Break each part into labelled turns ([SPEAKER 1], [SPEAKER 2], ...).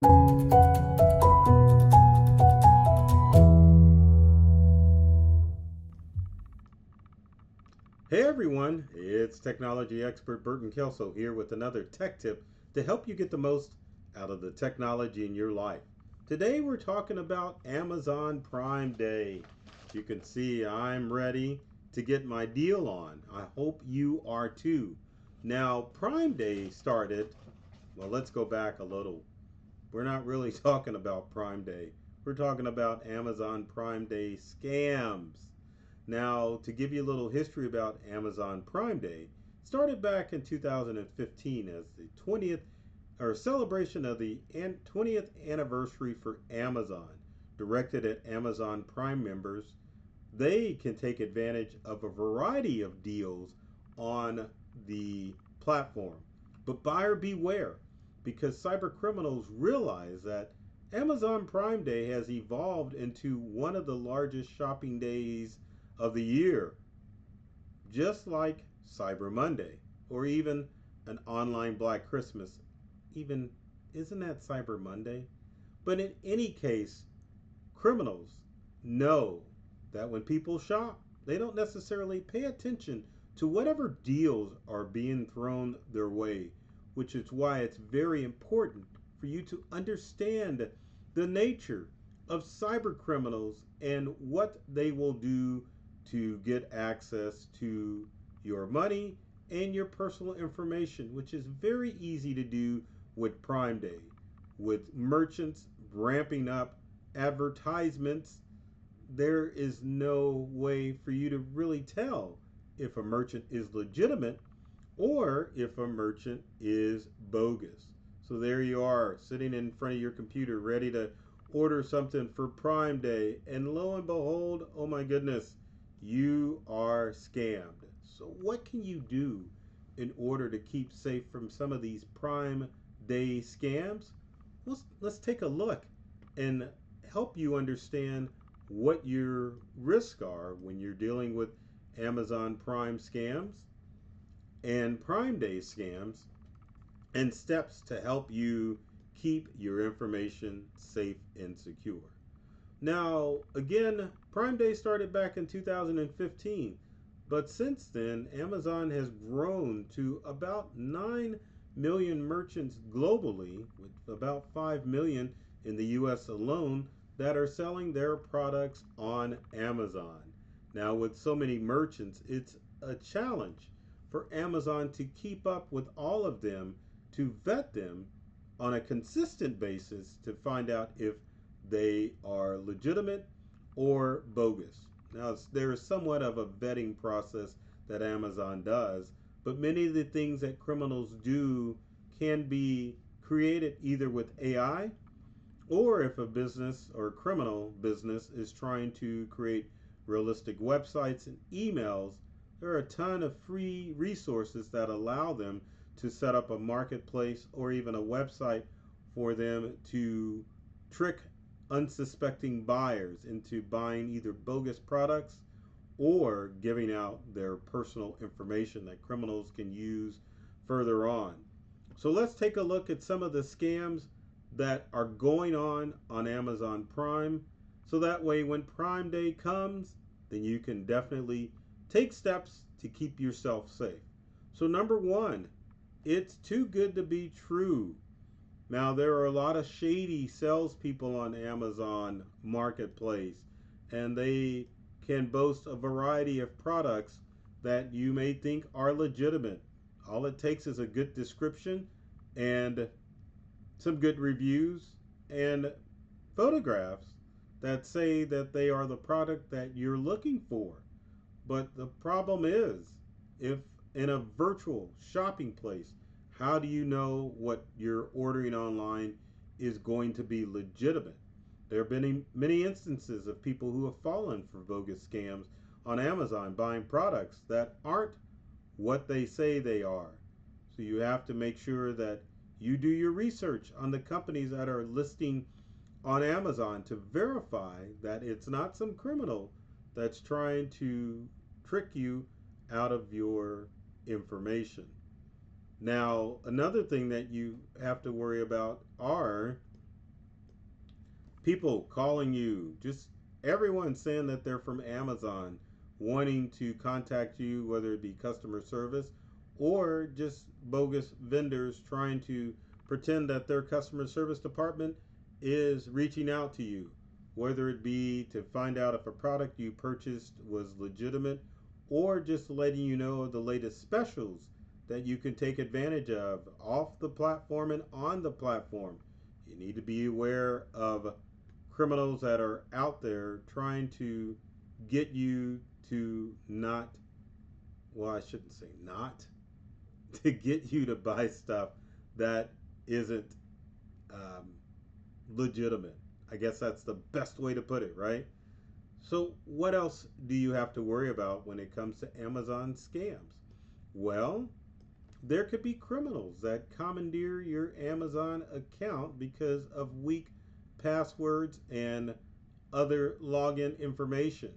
[SPEAKER 1] Hey everyone, it's technology expert Burton Kelso here with another tech tip to help you get the most out of the technology in your life. Today we're talking about Amazon Prime Day. You can see I'm ready to get my deal on. I hope you are too. Now, Prime Day started, well, let's go back a little. We're not really talking about Prime Day. We're talking about Amazon Prime Day scams. Now, to give you a little history about Amazon Prime Day, it started back in 2015 as the 20th or celebration of the 20th anniversary for Amazon, directed at Amazon Prime members. They can take advantage of a variety of deals on the platform. But buyer beware, because cyber criminals realize that Amazon Prime Day has evolved into one of the largest shopping days of the year, just like Cyber Monday or even an online Black Christmas. Even isn't that Cyber Monday? But in any case, criminals know that when people shop, they don't necessarily pay attention to whatever deals are being thrown their way, which is why it's very important for you to understand the nature of cyber criminals and what they will do to get access to your money and your personal information, which is very easy to do with Prime Day, with merchants ramping up advertisements. There is no way for you to really tell if a merchant is legitimate or if a merchant is bogus. So there you are, sitting in front of your computer, ready to order something for Prime Day, and lo and behold, oh my goodness, you are scammed. So, what can you do in order to keep safe from some of these Prime Day scams? Let's take a look and help you understand what your risks are when you're dealing with Amazon Prime scams and Prime Day scams, and steps to help you keep your information safe and secure. Now, again, Prime Day started back in 2015, but since then, Amazon has grown to about 9 million merchants globally, with about 5 million in the US alone, that are selling their products on Amazon. Now, with so many merchants, it's a challenge for Amazon to keep up with all of them, to vet them on a consistent basis to find out if they are legitimate or bogus. Now, there is somewhat of a vetting process that Amazon does, but many of the things that criminals do can be created either with AI, or if a business or criminal business is trying to create realistic websites and emails. There are a ton of free resources that allow them to set up a marketplace or even a website for them to trick unsuspecting buyers into buying either bogus products or giving out their personal information that criminals can use further on. So let's take a look at some of the scams that are going on Amazon Prime. So that way, when Prime Day comes, then you can definitely take steps to keep yourself safe. So, number one, it's too good to be true. Now, there are a lot of shady salespeople on Amazon Marketplace, and they can boast a variety of products that you may think are legitimate. All it takes is a good description and some good reviews and photographs that say that they are the product that you're looking for. But the problem is, if in a virtual shopping place, how do you know what you're ordering online is going to be legitimate? There have been many instances of people who have fallen for bogus scams on Amazon buying products that aren't what they say they are. So you have to make sure that you do your research on the companies that are listing on Amazon to verify that it's not some criminal that's trying to trick you out of your information. Now, another thing that you have to worry about are People calling you, just everyone saying that they're from Amazon, wanting to contact you, whether it be customer service or just bogus vendors trying to pretend that their customer service department is reaching out to you, whether it be to find out if a product you purchased was legitimate or just letting you know the latest specials that you can take advantage of off the platform and on the platform. You need to be aware of criminals that are out there trying to get you to not, well, I shouldn't say not, to get you to buy stuff that isn't um, legitimate. I guess that's the best way to put it, right? So, what else do you have to worry about when it comes to Amazon scams? Well, there could be criminals that commandeer your Amazon account because of weak passwords and other login information.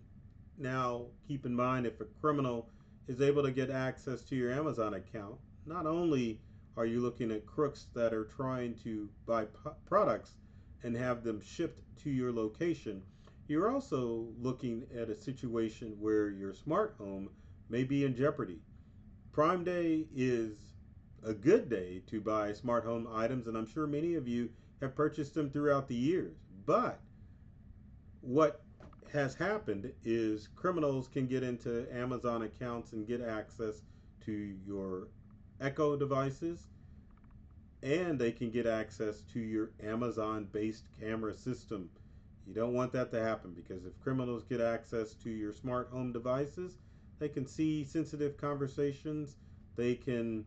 [SPEAKER 1] Now, keep in mind if a criminal is able to get access to your Amazon account, not only are you looking at crooks that are trying to buy products and have them shipped to your location, you're also looking at a situation where your smart home may be in jeopardy. Prime Day is a good day to buy smart home items, and I'm sure many of you have purchased them throughout the years. But what has happened is criminals can get into Amazon accounts and get access to your Echo devices, and they can get access to your Amazon based camera system. You don't want that to happen because if criminals get access to your smart home devices, they can see sensitive conversations. They can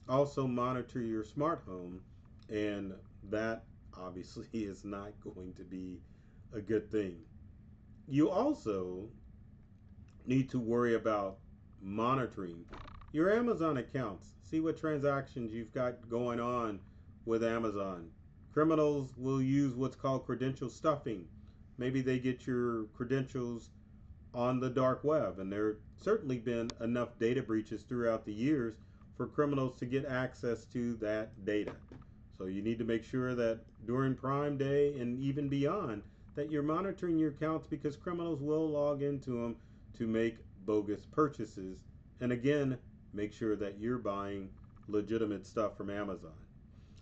[SPEAKER 1] also monitor your smart home, and that obviously is not going to be a good thing. You also need to worry about monitoring your Amazon accounts. See what transactions you've got going on with Amazon. Criminals will use what's called credential stuffing. Maybe they get your credentials on the dark web, and there certainly been enough data breaches throughout the years for criminals to get access to that data. So you need to make sure that during Prime Day and even beyond that you're monitoring your accounts because criminals will log into them to make bogus purchases. And again, make sure that you're buying legitimate stuff from Amazon.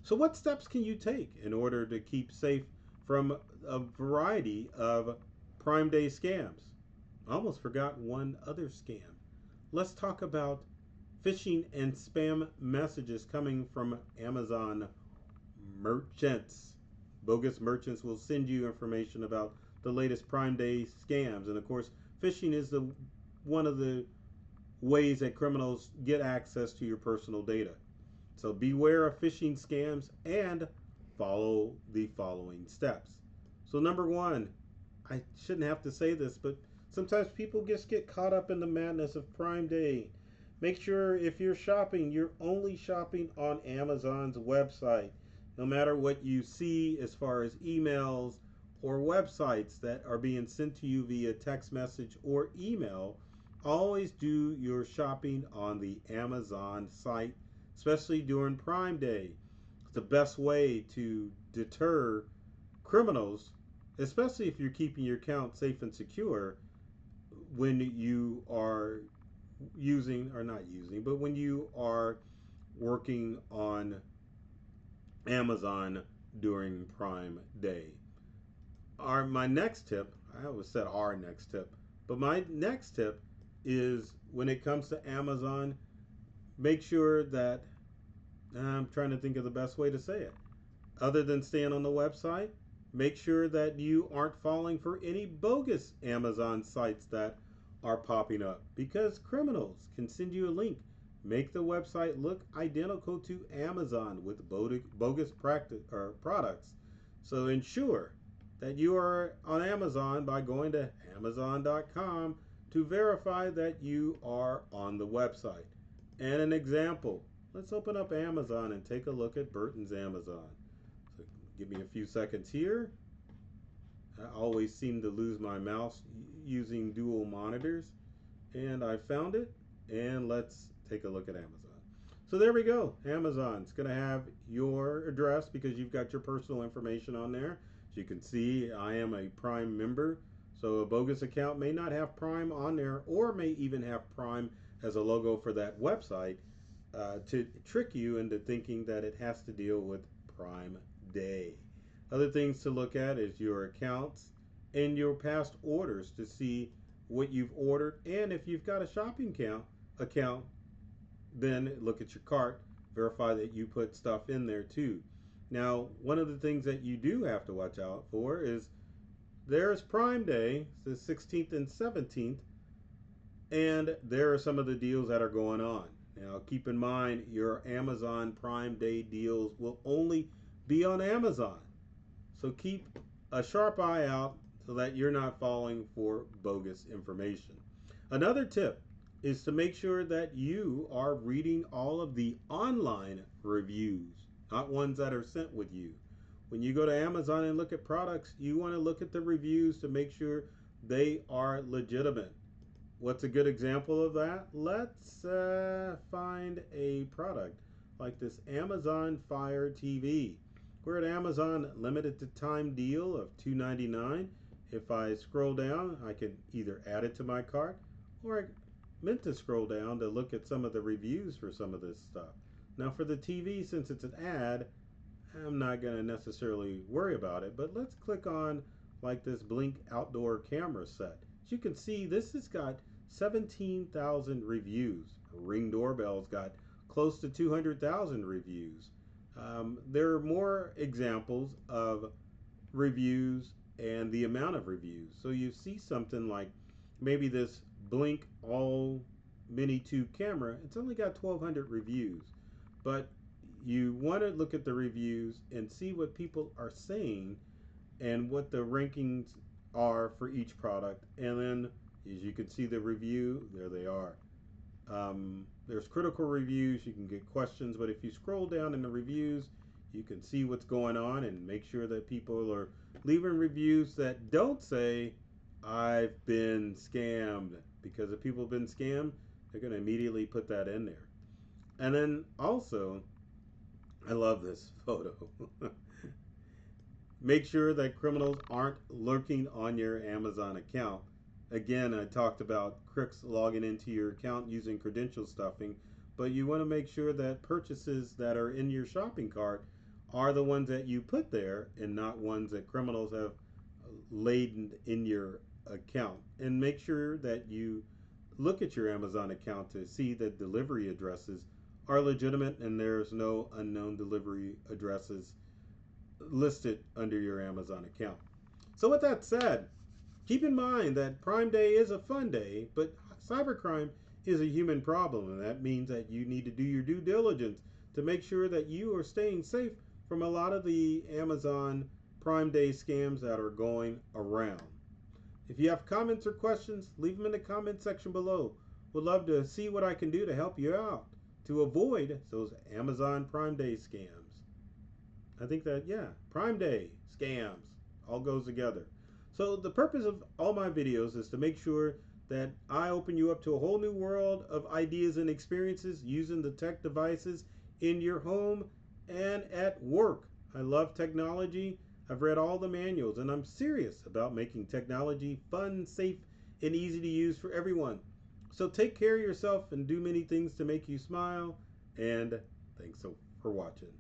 [SPEAKER 1] So what steps can you take in order to keep safe from a variety of Prime Day scams? I almost forgot one other scam. Let's talk about phishing and spam messages coming from Amazon merchants. Bogus merchants will send you information about the latest Prime Day scams, and of course, phishing is the one of the ways that criminals get access to your personal data. So beware of phishing scams and follow the following steps. So number one, I shouldn't have to say this, but sometimes people just get caught up in the madness of Prime Day. Make sure if you're shopping, you're only shopping on Amazon's website. No matter what you see as far as emails or websites that are being sent to you via text message or email, always do your shopping on the Amazon site, especially during Prime Day. It's the best way to deter criminals, especially if you're keeping your account safe and secure when you are using, or not using, but when you are working on Amazon during Prime Day. My next tip, I always said our next tip, but my next tip is when it comes to Amazon, make sure that I'm trying to think of the best way to say it. Other than staying on the website, make sure that you aren't falling for any bogus Amazon sites that are popping up because criminals can send you a link, make the website look identical to Amazon with bogus practice or products. So ensure that you are on Amazon by going to amazon.com to verify that you are on the website. And an example, let's open up Amazon and take a look at Burton's Amazon. So give me a few seconds here. I always seem to lose my mouse using dual monitors, and I found it, and let's take a look at Amazon. So there we go. Amazon's going to have your address because you've got your personal information on there. As you can see, I am a Prime member, so a bogus account may not have Prime on there, or may even have Prime as a logo for that website, to trick you into thinking that it has to deal with Prime Day. Other things to look at is your accounts and your past orders to see what you've ordered, and if you've got a shopping account, then look at your cart, verify that you put stuff in there too. Now, one of the things that you do have to watch out for is there's Prime Day, the 16th and 17th, and there are some of the deals that are going on. Now, keep in mind your Amazon Prime Day deals will only be on Amazon. So keep a sharp eye out so that you're not falling for bogus information. Another tip is to make sure that you are reading all of the online reviews, not ones that are sent with you. When you go to Amazon and look at products, you want to look at the reviews to make sure they are legitimate. What's a good example of that? Let's find a product like this Amazon Fire TV. We're at Amazon limited to time deal of $2.99. If I scroll down, I can either add it to my cart, or I meant to scroll down to look at some of the reviews for some of this stuff. Now for the TV, since it's an ad, I'm not going to necessarily worry about it, but let's click on like this Blink outdoor camera set. As you can see, this has got 17,000 reviews. Ring doorbell's got close to 200,000 reviews. There are more examples of reviews and the amount of reviews. So you see something like maybe this Blink All Mini 2 camera, it's only got 1,200 reviews. But you want to look at the reviews and see what people are saying and what the rankings are for each product. And then, as you can see the review, there they are. There's critical reviews, you can get questions, but if you scroll down in the reviews, you can see what's going on and make sure that people are leaving reviews that don't say, I've been scammed. Because if people have been scammed, they're going to immediately put that in there. And then also, I love this photo. Make sure that criminals aren't lurking on your Amazon account. Again, I talked about crooks logging into your account using credential stuffing, but you want to make sure that purchases that are in your shopping cart are the ones that you put there and not ones that criminals have laden in your account. And make sure that you look at your Amazon account to see that delivery addresses are legitimate and there's no unknown delivery addresses listed under your Amazon account. So with that said, keep in mind that Prime Day is a fun day, but cybercrime is a human problem, and that means that you need to do your due diligence to make sure that you are staying safe from a lot of the Amazon Prime Day scams that are going around. If you have comments or questions, leave them in the comment section below. Would love to see what I can do to help you out to avoid those Amazon Prime Day scams. I think that, yeah, Prime Day scams all goes together. So the purpose of all my videos is to make sure that I open you up to a whole new world of ideas and experiences using the tech devices in your home and at work. I love technology. I've read all the manuals, and I'm serious about making technology fun, safe, and easy to use for everyone. So take care of yourself and do many things to make you smile. And thanks for watching.